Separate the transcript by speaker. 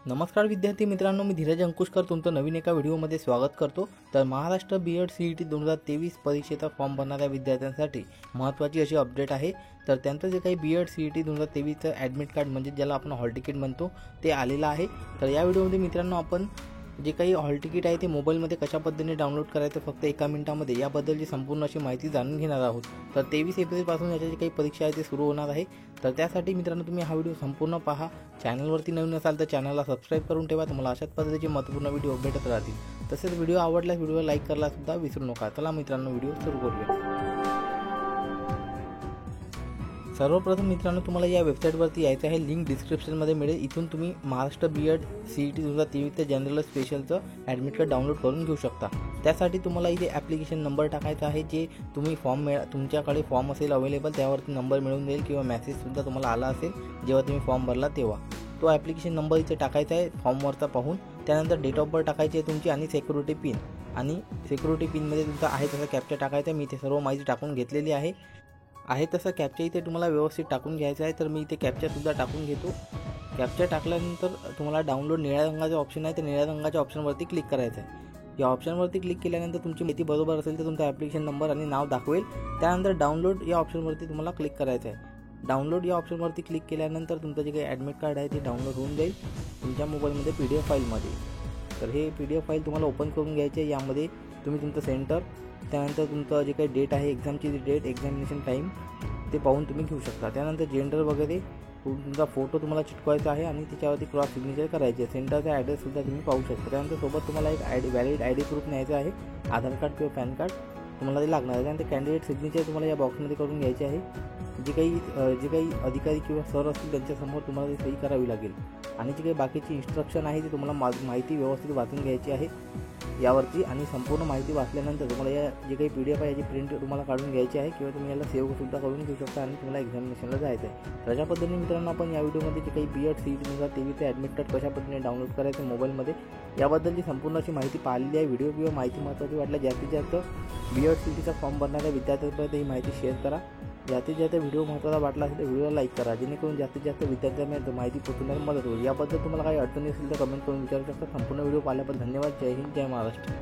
Speaker 1: नमस्कार विद्यार्थी मित्रांनो, मी धीरज अंकुशकर तुमचं नवीन एका व्हिडिओमध्ये स्वागत करतो। तर महाराष्ट्र बीएड सीईटी 2023 परीक्षेचा फॉर्म भरणाऱ्या विद्यार्थ्यांसाठी महत्त्वाची अशी अपडेट आहे। तर त्यांचं जे काही बीएड सीईटी 2023चं ॲडमिट कार्ड म्हणजे ज्याला आपण हॉल तिकीट म्हणतो ते आलेलं आहे। तर या व्हिडिओमध्ये मित्रांनो आपण जे काही हॉल तिकीट आहे ते मोबाईलमध्ये कशा पद्धतीने डाउनलोड करायचं फक्त 1 मिनिटामध्ये याबद्दलची संपूर्ण अशी माहिती जाणून घेणार आहोत। तर 23 एप्रिलपासून याची जी काही परीक्षा आहे ते सुरू होणार आहे। तर त्यासाठी मित्रांनो तुम्ही हा व्हिडिओ संपूर्ण पहा। चॅनलवरती नवीन असाल तर चॅनलला सबस्क्राइब करून ठेवा, तुम्हाला अशाच पद्धतीचे महत्त्वपूर्ण व्हिडिओ भेटत राहतील। तसेच व्हिडिओ आवडल्यास व्हिडिओला लाईक करायला सुद्धा विसरू नका। चला मित्रांनो व्हिडिओ सुरू करूया। सर्वप्रथम मित्रांनो तुम्हाला या वेबसाईटवरती यायचं आहे, लिंक डिस्क्रिप्शनमध्ये मिळेल। इथून तुम्ही महाराष्ट्र बीएड सीईटी 2023 जनरल स्पेशलचं ॲडमिट कार्ड डाउनलोड करून घेऊ शकता। त्यासाठी तुम्हाला इथे ॲप्लिकेशन नंबर टाकायचा आहे, जे तुम्ही तुमच्याकडे फॉर्म असेल अवेलेबल त्यावरती नंबर मिळून जाईल किंवा मेसेजसुद्धा तुम्हाला आला असेल जेव्हा तुम्ही फॉर्म भरला तेव्हा। तो ॲप्लिकेशन नंबर इथे टाकायचा आहे फॉर्मवरचा पाहून। त्यानंतर डेट ऑफ बर्थ टाकायची आहे तुमची आणि सिक्युरिटी पिन, आणि सिक्युरिटी पिनमध्ये तुमचा आहे तसा कॅप्चा टाकायचा। मी इथे सर्व माहिती टाकून घेतलेली आहे तसं कॅप्चा इथे तुम्हाला व्यवस्थित टाकून घ्यायचा आहे। तर मी इथे कॅप्चासुद्धा टाकून घेतो। कॅप्चा टाकल्यानंतर तुम्हाला डाउनलोड निळ्या रंगाचा ऑप्शन आहे, तर निळ्या रंगाच्या ऑप्शनवरती क्लिक करायचं आहे। या ऑप्शनवरती क्लिक केल्यानंतर तुमची माहिती बरोबर असेल तर तुमचा ॲप्लिकेशन नंबर आणि नाव दाखवेल। त्यानंतर डाउनलोड या ऑप्शनवरती तुम्हाला क्लिक करायचं आहे। डाउनलोड या ऑप्शनवरती क्लिक केल्यानंतर तुमचं जे काही ॲडमिट कार्ड आहे ते डाउनलोड होऊन जाईल तुमच्या मोबाईलमध्ये PDF फाईलमध्ये। तर हे PDF फाईल तुम्हाला ओपन करून घ्यायचे आहे। यामध्ये तुम्ही तुमचं सेंटर, त्यानंतर तुमचं जे काही डेट आहे एक्झामची डेट, एक्झामिनेशन टाईम ते पाहून तुम्ही घेऊ शकता। त्यानंतर जेंडर वगैरे तुमचा फोटो तुम्हाला चिटकवायचा आहे आणि त्याच्यावरती क्रॉस सिग्नेचर करायचे आहे। सेंटरचा ॲड्रेससुद्धा तुम्ही पाहू शकता। त्यानंतर सोबत तुम्हाला एक व्हॅलिड ID प्रूफ न्यायचं आहे, आधार कार्ड किंवा पॅन कार्ड तुम्हाला ते लागणार आहे। त्यानंतर कॅन्डिडेट सिग्नेचर तुम्हाला या बॉक्समध्ये करून घ्यायचे आहे। जे काही अधिकारी किंवा सर असतील त्यांच्यासमोर तुम्हाला ती सही करावी लागेल, आणि जी काही बाकीची इन्स्ट्रक्शन आहे ती तुम्हाला माहिती व्यवस्थित वाचून घ्यायची आहे यावरती। आणि संपूर्ण माहिती वाचल्यानंतर तुम्हाला या जे काही PDF आहे याची प्रिंट तुम्हाला काढून घ्यायची आहे, किंवा तुम्ही याला सेव्हसुद्धा करून घेऊ शकता आणि तुम्हाला एक्झामिनेशनला जायचं आहे। अशा पद्धतीने मित्रांनो आपण या व्हिडिओमध्ये जे काही बीएड सीईटी 2023चे ॲडमिट कार्ड कशा पद्धतीने डाउनलोड करायचं मोबाईलमध्ये याबद्दलची संपूर्ण अशी माहिती पाहिलेली आहे। व्हिडिओ किंवा माहिती महत्त्वाची वाटल्यास जास्तीत जास्त बीएड सीईटीचा फॉर्म भरणाऱ्या विद्यार्थ्यांपर्यंत ही माहिती शेअर करा। जास्तीत जास्त व्हिडिओ महत्त्वाचा वाटला असेल तर व्हिडिओला लाईक करा, जेणेकरून जास्तीत जास्त विद्यार्थ्यांना माहिती पोहोचण्यास मदत होईल। याबद्दल तुम्हाला काही अडचणी असेल तर कमेंट करून विचारू शकता। संपूर्ण व्हिडिओ पाहिल्याबद्दल धन्यवाद। जय हिंद, जय महाराष्ट्र।